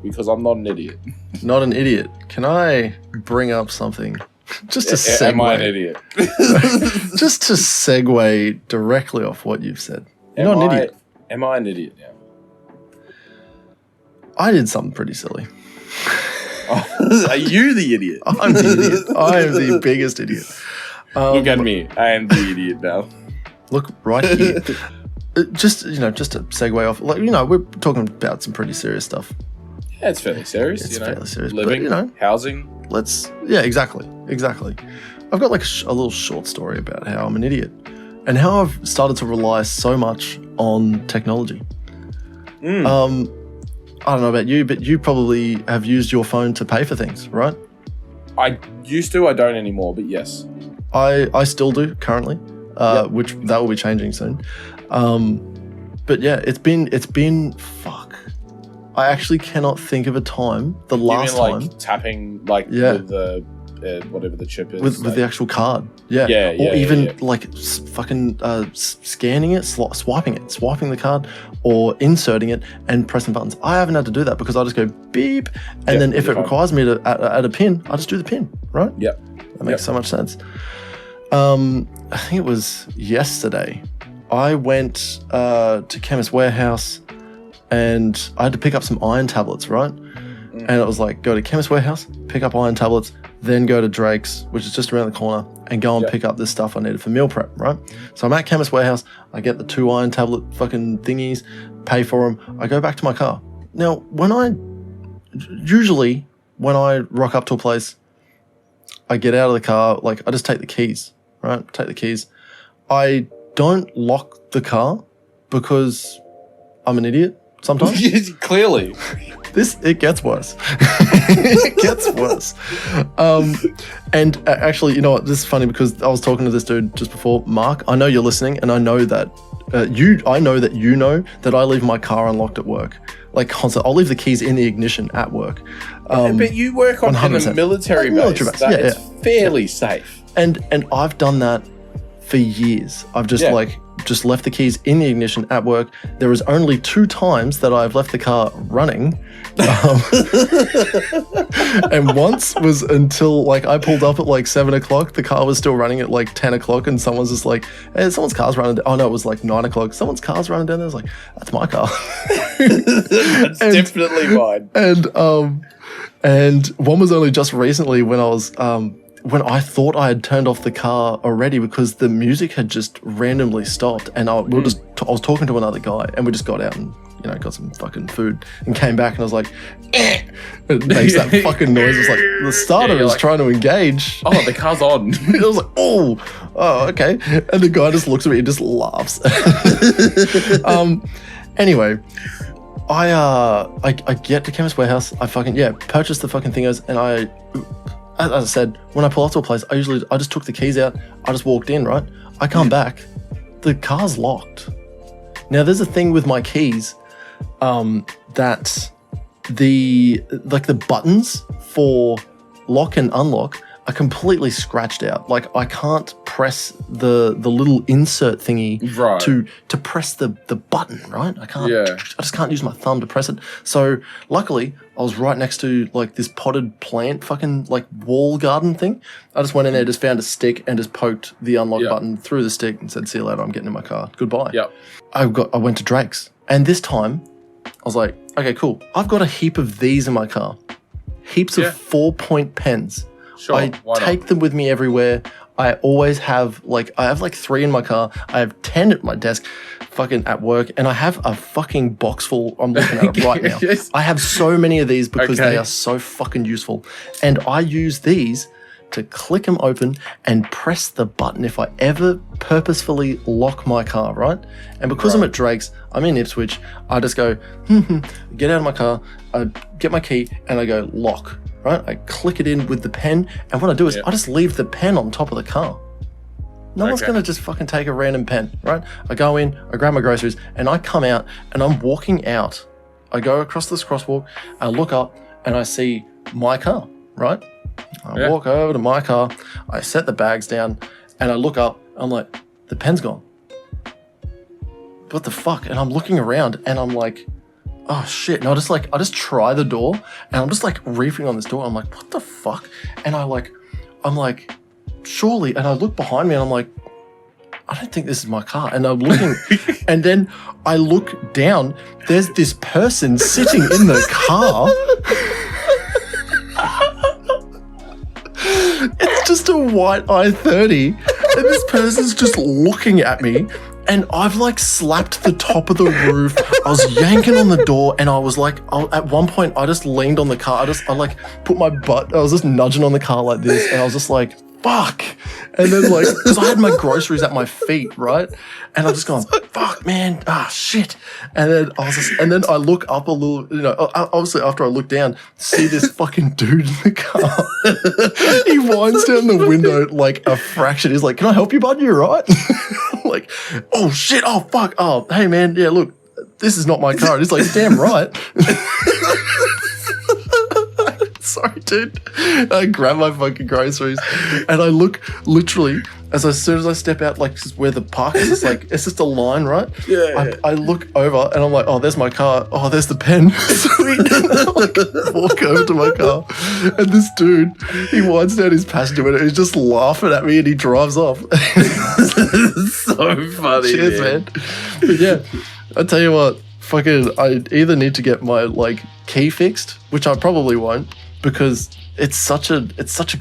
because I'm not an idiot. Not an idiot. Can I bring up something? Just to segue. Am I an idiot? Just to segue directly off what you've said. You're not an idiot. Am I an idiot now? I did something pretty silly. Are you the idiot? I'm the idiot. I am the biggest idiot. Look at me. I am the idiot now. Look right here. Just to segue off, we're talking about some pretty serious stuff. Yeah, it's fairly serious. It's fairly serious. Living, but, housing. Exactly. I've got a little short story about how I'm an idiot and how I've started to rely so much on technology. I don't know about you, but you probably have used your phone to pay for things, right? I used to. I don't anymore, but yes. I still do currently, which that will be changing soon. But yeah, it's been fuck. I actually cannot think of a time. The last time tapping with the whatever the chip is with the actual card. Scanning it, swiping the card, or inserting it and pressing buttons. I haven't had to do that because I just go beep, and then if it requires me to add a pin, I just do the pin. Right? Yep. That makes so much sense. I think it was yesterday. I went to Chemist Warehouse and I had to pick up some iron tablets, right? And it was like, go to Chemist Warehouse, pick up iron tablets, then go to Drake's, which is just around the corner, and go and pick up this stuff I needed for meal prep, right? So I'm at Chemist Warehouse, I get the 2 iron tablet fucking thingies, pay for them, I go back to my car. Now, usually when I rock up to a place, I get out of the car, I just take the keys, right? Take the keys. I don't lock the car because I'm an idiot sometimes. Clearly. It gets worse. It gets worse. And actually, you know what? This is funny because I was talking to this dude just before. Mark, I know you're listening, and I know that I know that I leave my car unlocked at work. Constantly. I'll leave the keys in the ignition at work. But you work in a military base. It's fairly safe. And I've done that for years. I've just left the keys in the ignition at work. There was only 2 times that I've left the car running. And once was until I pulled up at 7 o'clock. The car was still running at 10 o'clock, and someone's just like, hey, someone's car's running down. Oh no, it was 9 o'clock. Someone's car's running down there. I was like, that's my car. That's definitely mine. And one was only just recently when I was when I thought I had turned off the car already because the music had just randomly stopped, and I was talking to another guy, and we just got out and got some fucking food and came back, and I was like, eh! It makes that fucking noise. It's like the starter is trying to engage. Oh, the car's on. I was like, oh, okay. And the guy just looks at me and just laughs. Anyway, I get to Chemist Warehouse. I purchase the fucking thingos, and as I said, when I pull up to a place, I just took the keys out. I just walked in, right? I come back, the car's locked. Now, there's a thing with my keys that the buttons for lock and unlock are completely scratched out. I can't press the little insert thingy to press the button, right? I can't. Yeah. I just can't use my thumb to press it. So luckily, I was right next to this potted plant fucking wall garden thing. I just went in there, just found a stick, and just poked the unlock button through the stick and said, "See you later. I'm getting in my car. Goodbye." Yep. I went to Drake's, and this time I was like, "Okay, cool. I've got a heap of these in my car. Heaps of 4-point pens." Sure, I take them with me everywhere. I always have I have 3 in my car. I have 10 at my desk, fucking at work, and I have a fucking box full. I'm looking at it right now. Yes. I have so many of these because they are so fucking useful, and I use these to click them open and press the button if I ever purposefully lock my car, right? And because I'm at Drake's, I'm in Ipswich, I just go, get out of my car, I get my key, and I go lock. Right, I click it in with the pen, and what I do is I just leave the pen on top of the car. No one's gonna just fucking take a random pen, right? I go in, I grab my groceries, and I come out, and I'm walking out. I go across this crosswalk, I look up, and I see my car, right? I walk over to my car, I set the bags down, and I look up, I'm like, the pen's gone. What the fuck? And I'm looking around, and I'm like, oh shit. And I just try the door and I'm just like reefing on this door. I'm like, what the fuck? And I'm like, surely. And I look behind me and I'm like, I don't think this is my car. And I'm looking and then I look down. There's this person sitting in the car. It's just a white i30 and this person's just looking at me and I've like slapped the top of the roof. I was yanking on the door and I was like, at one point I just leaned on the car. I like put my butt, I was just nudging on the car like this and I was just like, fuck. And then like, because I had my groceries at my feet, right? And I'm just going, fuck, man, shit. And then I look up a little, obviously after I look down, see this fucking dude in the car. He winds down the window like a fraction. He's like, can I help you, bud? You right? I'm like, oh shit, oh fuck, oh, hey man, yeah, look, this is not my car. And he's like, damn right. Sorry, dude. I grab my fucking groceries and I look literally as soon as I step out, like where the park is, it's just a line, right? Yeah. I look over and I'm like, oh, there's my car. Oh, there's the pen. Sweet. And I like walk over to my car and this dude, he winds down his passenger window. He's just laughing at me and he drives off. So funny. Cheers, man. But yeah, I tell you what, fucking, I either need to get my like key fixed, which I probably won't, because it's such a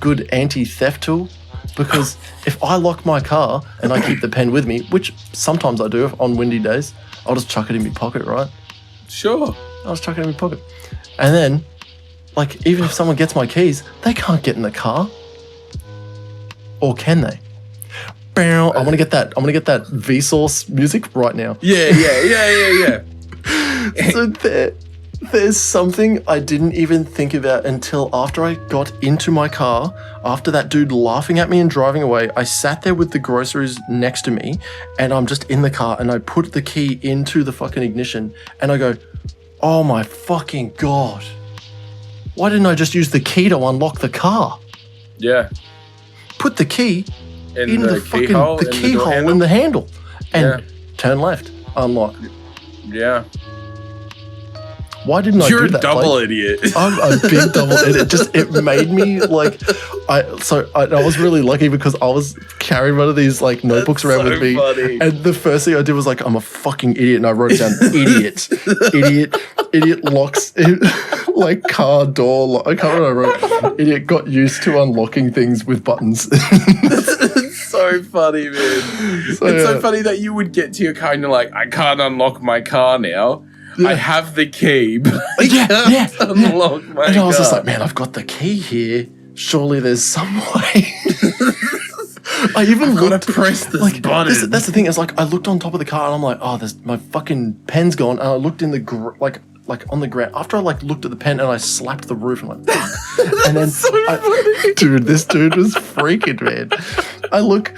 good anti-theft tool. Because if I lock my car and I keep the pen with me, which sometimes I do on windy days, I'll just chuck it in my pocket, right? Sure. I'll just chuck it in my pocket. And then, like, even if someone gets my keys, they can't get in the car. Or can they? I want to get that Vsauce music right now. Yeah. So there's something I didn't even think about until after I got into my car, after that dude laughing at me and driving away. I sat there with the groceries next to me and I'm just in the car and I put the key into the fucking ignition and I go, oh my fucking God. Why didn't I just use the key to unlock the car? Yeah. Put the key in the fucking keyhole in the handle and turn left, unlock. Yeah. Why didn't I do that? You're a double idiot. I'm a big double idiot. It made me like, I was really lucky because I was carrying one of these like notebooks around with me. Funny. And the first thing I did was like, I'm a fucking idiot. And I wrote down idiot locks, like car door. I can't remember what I wrote. Idiot got used to unlocking things with buttons. It's so funny, man. It's so funny that you would get to your car and you're like, I can't unlock my car now. Yeah. I have the key, but I can't unlock my car. And I was just like, man, I've got the key here. Surely there's some way. I even gotta press this button. That's the thing. It's like I looked on top of the car and I'm like, oh, my fucking pen's gone. And I looked in the like on the ground. After I like looked at the pen and I slapped the roof. I'm like, fuck. And then, so funny. Dude, this dude was freaking, man. I looked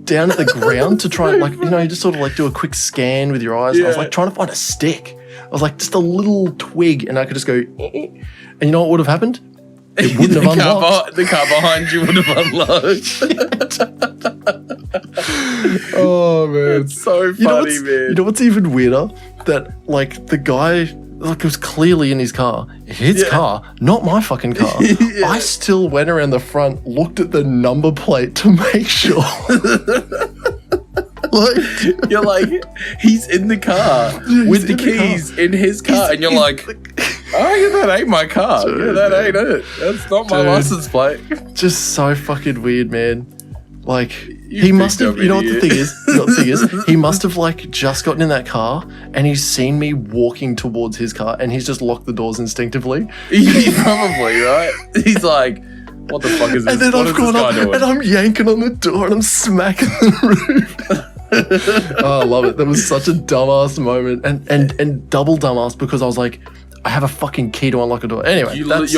down at the ground to try, like, you just sort of like do a quick scan with your eyes. Yeah. I was like trying to find a stick. I was like just a little twig, and I could just go. And you know what would have happened? It wouldn't have unlocked. The car behind you would have unlocked. Oh man, it's so funny, man. You know what's even weirder? That like the guy, like, was clearly in his car. His car, not my fucking car. I still went around the front, looked at the number plate to make sure. Like, you're like, he's in the car with the keys in his car, and you're like, oh, yeah, that ain't my car. Dude, yeah, that ain't it. That's not my license plate. Just so fucking weird, man. Like, he must have, you know what the thing is? He must have, like, just gotten in that car and he's seen me walking towards his car and he's just locked the doors instinctively. Probably, right? He's like, what the fuck is this? And then I've gone up and I'm yanking on the door and I'm smacking the roof. Oh, I love it. That was such a dumbass moment and double dumbass because I was like, I have a fucking key to unlock a door. Anyway, you're